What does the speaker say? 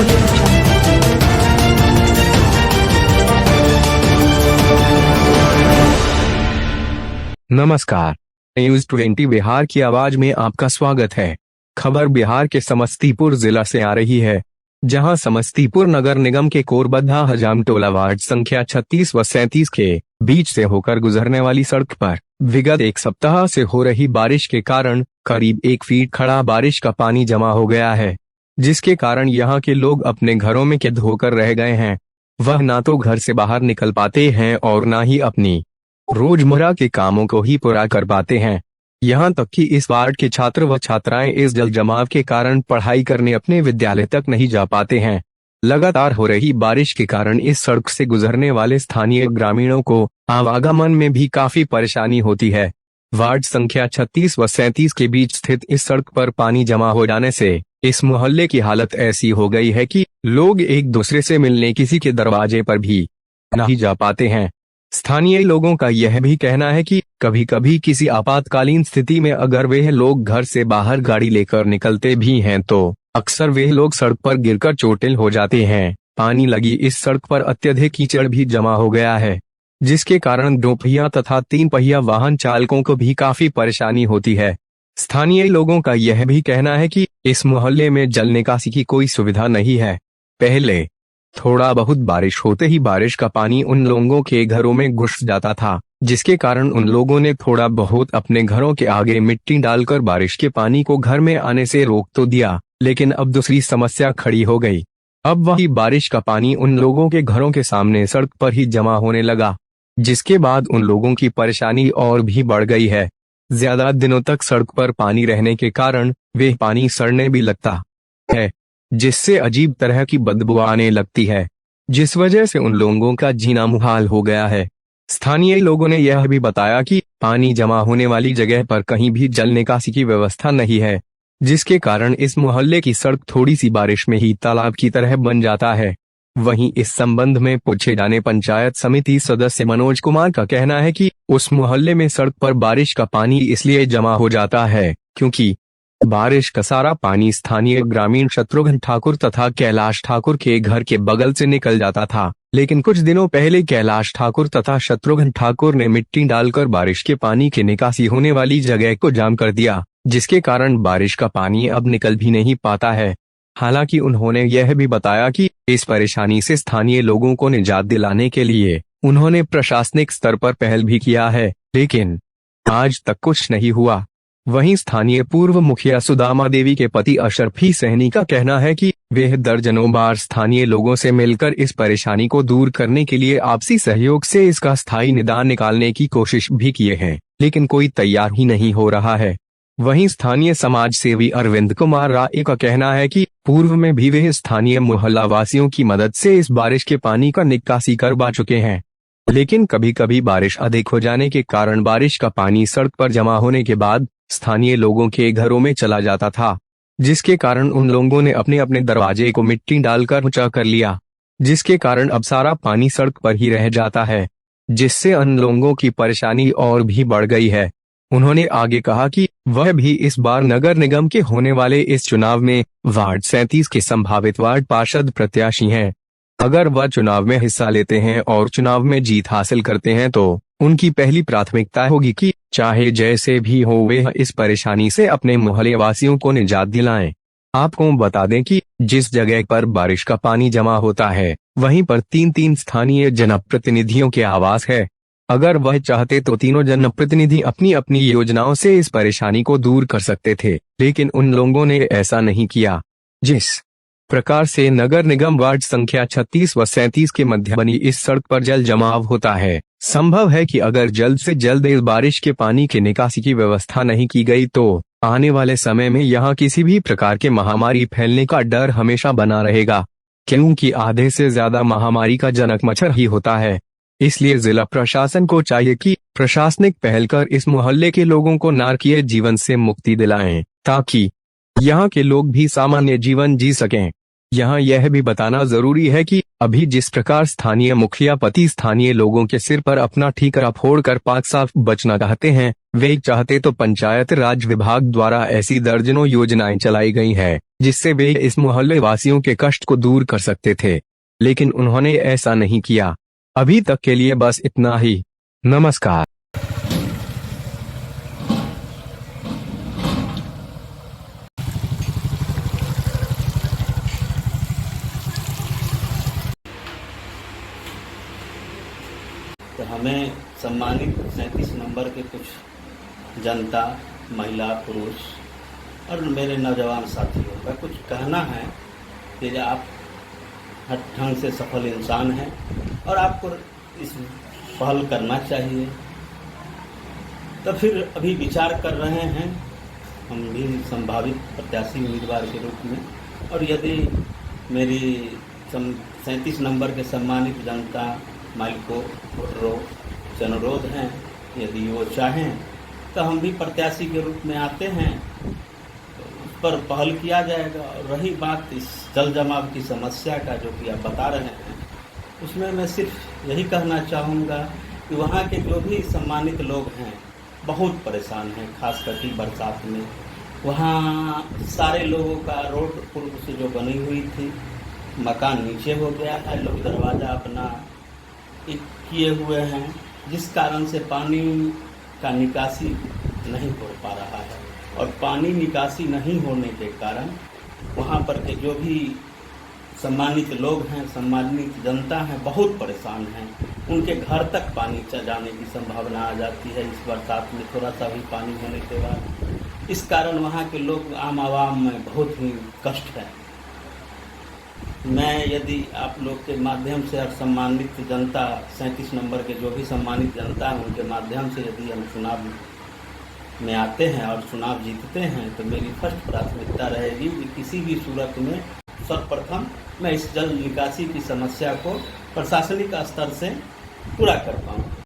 Audio Jungle. नमस्कार, news 20 Bihar की आवाज में आपका स्वागत है। खबर बिहार के समस्तीपुर जिला से आ रही है, जहां समस्तीपुर नगर निगम के कोरबद्धा हजाम टोला वार्ड संख्या 36 व 37 के बीच से होकर गुजरने वाली सड़क पर विगत एक सप्ताह से हो रही बारिश के कारण करीब 1 फीट खड़ा बारिश का पानी जमा हो गया है, जिसके कारण यहां के लोग अपने घरों में कैद होकर रह गए हैं। वह ना तो घर से बाहर निकल पाते हैं और ना ही अपनी रोजमर्रा के कामों को ही पूरा कर पाते हैं। यहाँ तक कि इस वार्ड के छात्र व छात्राएं इस जल जमाव के कारण पढ़ाई करने अपने विद्यालय तक नहीं जा पाते हैं। लगातार हो रही बारिश के कारण इस सड़क से गुजरने वाले स्थानीय ग्रामीणों को आवागमन में भी काफी परेशानी होती है। वार्ड संख्या 36 व 37 के बीच स्थित इस सड़क पर पानी जमा हो जाने से इस मोहल्ले की हालत ऐसी हो गई है कि लोग एक दूसरे से मिलने किसी के दरवाजे पर भी नहीं जा पाते हैं। स्थानीय लोगों का यह भी कहना है कि कभी कभी किसी आपातकालीन स्थिति में अगर वे लोग घर से बाहर गाड़ी लेकर निकलते भी हैं तो अक्सर वे लोग सड़क पर गिरकर चोटिल हो जाते हैं। पानी लगी इस सड़क पर अत्यधिक कीचड़ भी जमा हो गया है, जिसके कारण 2 पहिया तथा 3 पहिया वाहन चालकों को भी काफी परेशानी होती है। स्थानीय लोगों का यह भी कहना है कि इस मोहल्ले में जल निकासी की कोई सुविधा नहीं है। पहले थोड़ा बहुत बारिश होते ही बारिश का पानी उन लोगों के घरों में घुस जाता था, जिसके कारण उन लोगों ने थोड़ा बहुत अपने घरों के आगे मिट्टी डालकर बारिश के पानी को घर में आने से रोक तो दिया, लेकिन अब दूसरी समस्या खड़ी हो गई। अब वही बारिश का पानी उन लोगों के घरों के सामने सड़क पर ही जमा होने लगा, जिसके बाद उन लोगों की परेशानी और भी बढ़ गई है। ज्यादा दिनों तक सड़क पर पानी रहने के कारण वे पानी सड़ने भी लगता है, जिससे अजीब तरह की बदबू आने लगती है, जिस वजह से उन लोगों का जीना मुहाल हो गया है। स्थानीय लोगों ने यह भी बताया कि पानी जमा होने वाली जगह पर कहीं भी जल निकासी की व्यवस्था नहीं है, जिसके कारण इस मोहल्ले की सड़क थोड़ी सी बारिश में ही तालाब की तरह बन जाता है। वहीं इस संबंध में पूछे जाने पंचायत समिति सदस्य मनोज कुमार का कहना है कि उस मोहल्ले में सड़क पर बारिश का पानी इसलिए जमा हो जाता है क्योंकि बारिश का सारा पानी स्थानीय ग्रामीण शत्रुघ्न ठाकुर तथा कैलाश ठाकुर के घर के बगल से निकल जाता था, लेकिन कुछ दिनों पहले कैलाश ठाकुर तथा शत्रुघ्न ठाकुर ने मिट्टी डालकर बारिश के पानी की निकासी होने वाली जगह को जाम कर दिया, जिसके कारण बारिश का पानी अब निकल भी नहीं पाता है। हालांकि उन्होंने यह भी बताया कि इस परेशानी से स्थानीय लोगों को निजात दिलाने के लिए उन्होंने प्रशासनिक स्तर पर पहल भी किया है, लेकिन आज तक कुछ नहीं हुआ। वहीं स्थानीय पूर्व मुखिया सुदामा देवी के पति अशरफी सहनी का कहना है कि वे दर्जनों बार स्थानीय लोगों से मिलकर इस परेशानी को दूर करने के लिए आपसी सहयोग से इसका स्थायी निदान निकालने की कोशिश भी किए हैं, लेकिन कोई तैयार ही नहीं हो रहा है। वहीं स्थानीय समाज सेवी अरविंद कुमार राय का कहना है कि पूर्व में भी वे स्थानीय मोहल्ला वासियों की मदद से इस बारिश के पानी का निकासी करवा चुके हैं, लेकिन कभी कभी बारिश अधिक हो जाने के कारण बारिश का पानी सड़क पर जमा होने के बाद स्थानीय लोगों के घरों में चला जाता था, जिसके कारण उन लोगों ने अपने अपने दरवाजे को मिट्टी डालकर ऊंचा कर लिया, जिसके कारण अब सारा पानी सड़क पर ही रह जाता है, जिससे उन लोगों की परेशानी और भी बढ़ गई है। उन्होंने आगे कहा कि वह भी इस बार नगर निगम के होने वाले इस चुनाव में वार्ड 37 के संभावित वार्ड पार्षद प्रत्याशी हैं। अगर वह चुनाव में हिस्सा लेते हैं और चुनाव में जीत हासिल करते हैं तो उनकी पहली प्राथमिकता होगी कि चाहे जैसे भी हो वे इस परेशानी से अपने मोहल्ले वासियों को निजात दिलाएं। आपको बता दें कि जिस जगह पर बारिश का पानी जमा होता है वहीं पर 3 स्थानीय जनप्रतिनिधियों के आवास है। अगर वह चाहते तो तीनों जनप्रतिनिधि अपनी अपनी योजनाओं से इस परेशानी को दूर कर सकते थे, लेकिन उन लोगों ने ऐसा नहीं किया। जिस प्रकार से नगर निगम वार्ड संख्या 36 व 37 के मध्य बनी इस सड़क पर जल जमाव होता है, संभव है कि अगर जल्द से जल्द इस बारिश के पानी की निकासी की व्यवस्था नहीं की गई तो आने वाले समय में यहाँ किसी भी प्रकार के महामारी फैलने का डर हमेशा बना रहेगा, क्योंकि आधे से ज्यादा महामारी का जनक मच्छर ही होता है। इसलिए जिला प्रशासन को चाहिए कि प्रशासनिक पहल कर इस मोहल्ले के लोगों को नारकीय जीवन से मुक्ति दिलाएं, ताकि यहाँ के लोग भी सामान्य जीवन जी सकें। यहाँ यह भी बताना जरूरी है कि अभी जिस प्रकार स्थानीय मुखिया पति स्थानीय लोगों के सिर पर अपना ठीकरा फोड़कर पाक साफ बचना चाहते हैं, वे चाहते तो पंचायत राज विभाग द्वारा ऐसी दर्जनों योजनाएं चलाई गई हैं, जिससे वे इस मोहल्ले वासियों के कष्ट को दूर कर सकते थे, लेकिन उन्होंने ऐसा नहीं किया। अभी तक के लिए बस इतना ही। नमस्कार। तो हमें सम्मानित 37 नंबर के कुछ जनता, महिला, पुरुष और मेरे नौजवान साथियों का कुछ कहना है कि आप हर ढंग से सफल इंसान हैं और आपको इस पहल करना चाहिए। तो फिर अभी विचार कर रहे हैं हम भी संभावित प्रत्याशी उम्मीदवार के रूप में, और यदि मेरी 37 नंबर के सम्मानित जनता मालिकों वोटरों से अनुरोध हैं, यदि वो चाहें तो हम भी प्रत्याशी के रूप में आते हैं, तो उस पर पहल किया जाएगा। और रही बात इस जल जमाव की समस्या का जो कि आप बता रहे हैं, उसमें मैं सिर्फ यही कहना चाहूँगा कि वहाँ के जो भी सम्मानित लोग हैं बहुत परेशान हैं, खास करके बरसात में। वहाँ सारे लोगों का रोड पूर्व से जो बनी हुई थी, मकान नीचे हो गया है, लोग दरवाज़ा अपना किए हुए हैं, जिस कारण से पानी का निकासी नहीं हो पा रहा है। और पानी निकासी नहीं होने के कारण वहाँ पर के जो भी सम्मानित लोग हैं, सम्मानित जनता है, बहुत परेशान हैं। उनके घर तक पानी जाने की संभावना आ जाती है इस बरसात में, थोड़ा सा भी पानी होने के बाद। इस कारण वहाँ के लोग, आम आवाम में बहुत ही कष्ट है। मैं यदि आप लोग के माध्यम से और सम्मानित जनता, 37 नंबर के जो भी सम्मानित जनता है, उनके माध्यम से यदि हम चुनाव में आते हैं और चुनाव जीतते हैं, तो मेरी फर्स्ट प्राथमिकता रहेगी कि किसी भी सूरत में सर्वप्रथम मैं इस जल निकासी की समस्या को प्रशासनिक स्तर से पूरा कर पाऊँ।